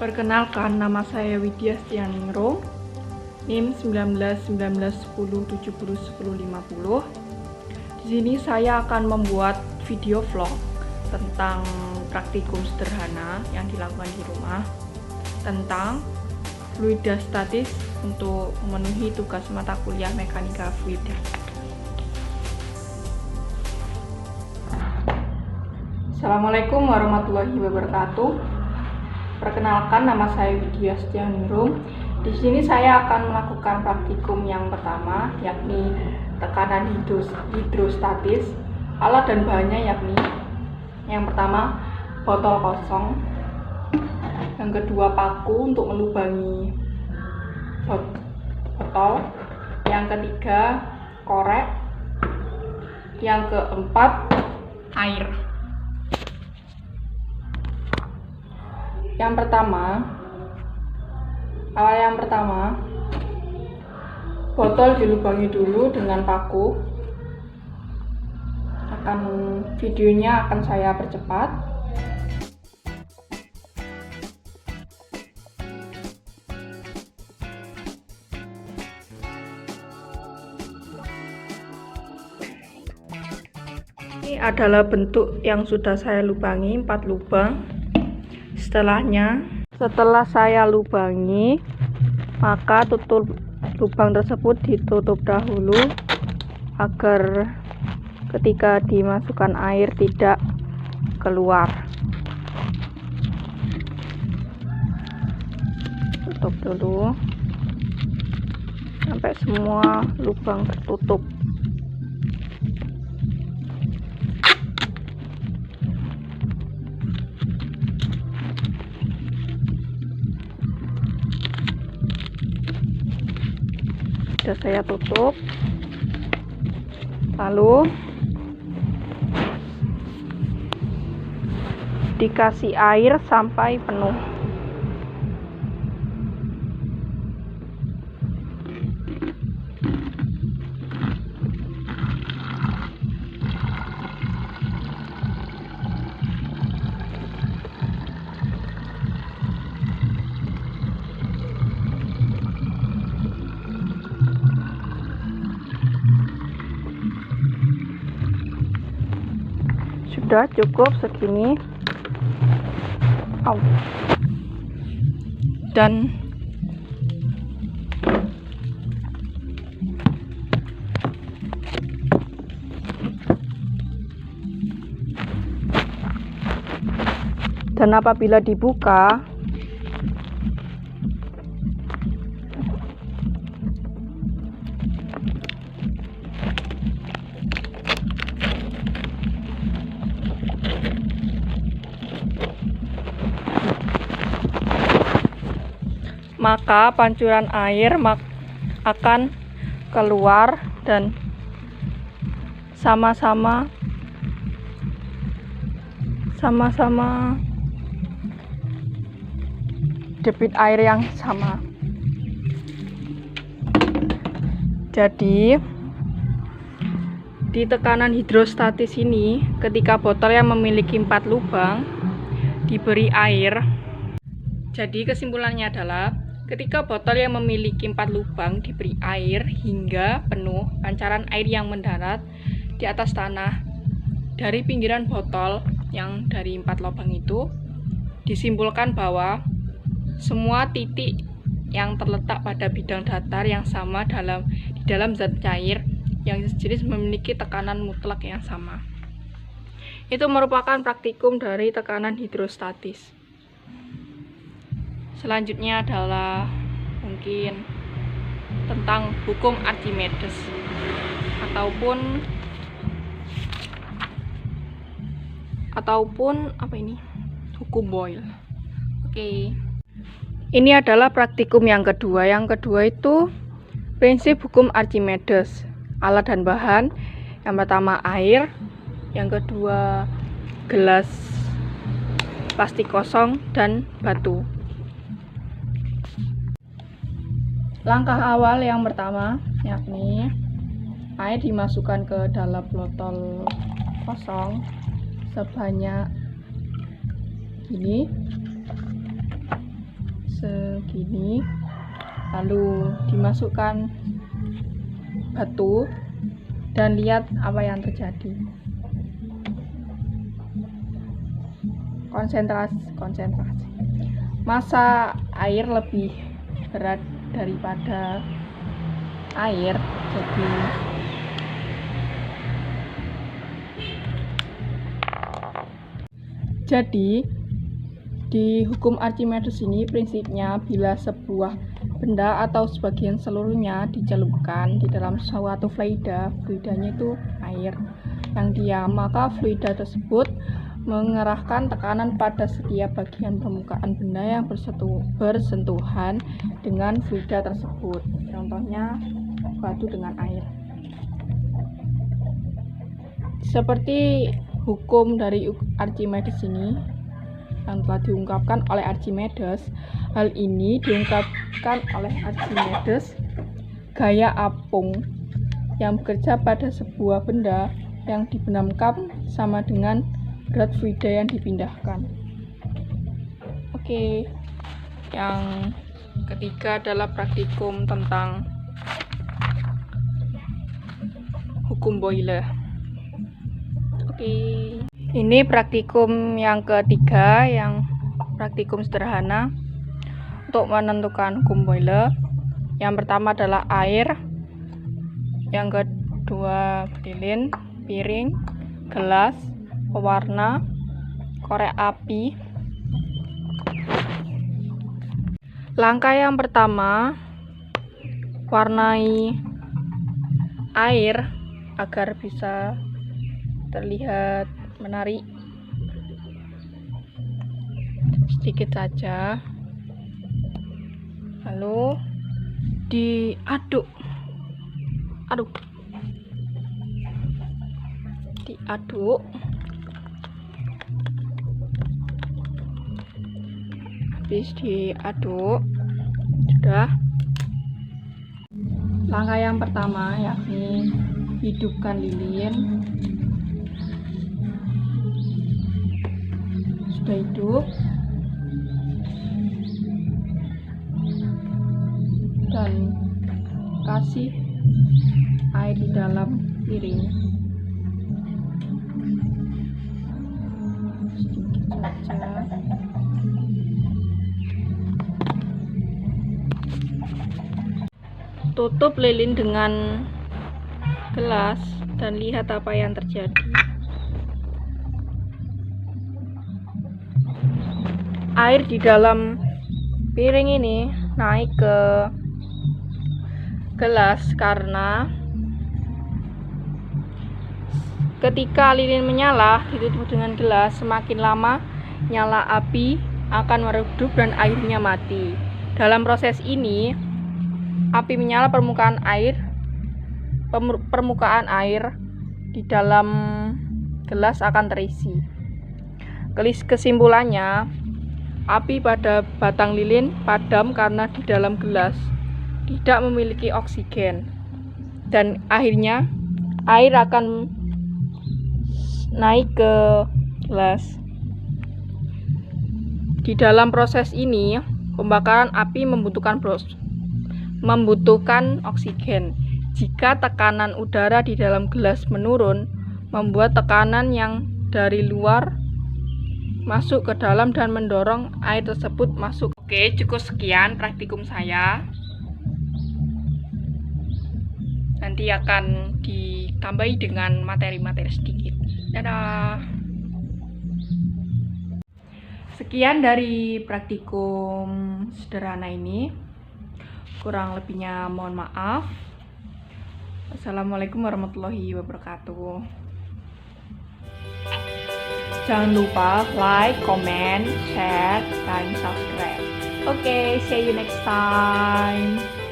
Perkenalkan, nama saya Widya Stianingrum, NIM 191910701050. Di sini saya akan membuat video vlog tentang praktikum sederhana yang dilakukan di rumah tentang fluidostatis untuk memenuhi tugas mata kuliah mekanika fluida. Assalamualaikum warahmatullahi wabarakatuh. Perkenalkan, nama saya Widya Stianingrum. Di sini saya akan melakukan praktikum yang pertama, yakni tekanan hidrostatis. Alat dan bahannya yakni yang pertama botol kosong, yang kedua paku untuk melubangi botol, yang ketiga korek, yang keempat air. Yang pertama, botol dilubangi dulu dengan paku. Videonya akan saya percepat. Ini adalah bentuk yang sudah saya lubangi, 4 lubang. Setelah saya lubangi, maka tutup lubang tersebut ditutup dahulu agar ketika dimasukkan air tidak keluar. Tutup dulu sampai semua lubang tertutup. Sudah saya tutup, lalu dikasih air sampai penuh. Sudah cukup segini. Dan apabila dibuka, maka pancuran air akan keluar dan sama-sama debit air yang sama. Jadi di tekanan hidrostatis ini, ketika botol yang memiliki 4 lubang diberi air, jadi kesimpulannya adalah ketika botol yang memiliki 4 lubang diberi air hingga penuh, pancaran air yang mendarat di atas tanah dari pinggiran botol yang dari 4 lubang itu, disimpulkan bahwa semua titik yang terletak pada bidang datar yang sama di dalam zat cair yang sejenis memiliki tekanan mutlak yang sama. Itu merupakan praktikum dari tekanan hidrostatis. Selanjutnya adalah mungkin tentang hukum Archimedes ataupun hukum Boyle. Oke. Ini adalah praktikum yang kedua. Yang kedua itu prinsip hukum Archimedes. Alat dan bahan. Yang pertama air, yang kedua gelas plastik kosong dan batu. Langkah awal yang pertama yakni air dimasukkan ke dalam botol kosong sebanyak ini. begini, lalu dimasukkan batu dan lihat apa yang terjadi. Konsentrasi. Massa air lebih berat daripada air, jadi di hukum Archimedes ini prinsipnya bila sebuah benda atau sebagian seluruhnya dicelupkan di dalam suatu fluidanya itu air yang diam, maka fluida tersebut mengerahkan tekanan pada setiap bagian permukaan benda yang bersentuhan dengan fluida tersebut. Contohnya batu dengan air. Seperti hukum dari Archimedes ini yang telah diungkapkan oleh Archimedes, hal ini diungkapkan oleh Archimedes gaya apung yang bekerja pada sebuah benda yang dibenamkan sama dengan berat fluida yang dipindahkan. Oke, yang ketiga adalah praktikum tentang hukum Boyle. Oke, ini praktikum yang ketiga, yang praktikum sederhana untuk menentukan hukum Boyle. Yang pertama adalah air, yang kedua lilin, piring, gelas, pewarna, korek api. Langkah yang pertama, warnai air agar bisa terlihat menarik sedikit saja, lalu diaduk, habis diaduk sudah. Langkah yang pertama yakni hidupkan lilin. Sudah hidup, dan kasih air di dalam piring sedikit saja. Tutup lilin dengan gelas dan lihat apa yang terjadi. Air di dalam piring ini naik ke gelas karena ketika lilin menyala ditutup dengan gelas, semakin lama nyala api akan meredup dan airnya mati. Dalam proses ini api menyala, permukaan air di dalam gelas akan terisi. Kesimpulannya, api pada batang lilin padam karena di dalam gelas tidak memiliki oksigen, dan akhirnya air akan naik ke gelas. Di dalam proses ini, pembakaran api membutuhkan oksigen. Jika tekanan udara di dalam gelas menurun, membuat tekanan yang dari luar masuk ke dalam dan mendorong air tersebut masuk. Oke, cukup sekian praktikum saya. Nanti akan ditambahi dengan materi-materi sedikit. Dadah. Sekian dari praktikum sederhana ini. Kurang lebihnya mohon maaf. Assalamualaikum warahmatullahi wabarakatuh. Jangan lupa like, comment, share, dan subscribe. Okay, see you next time.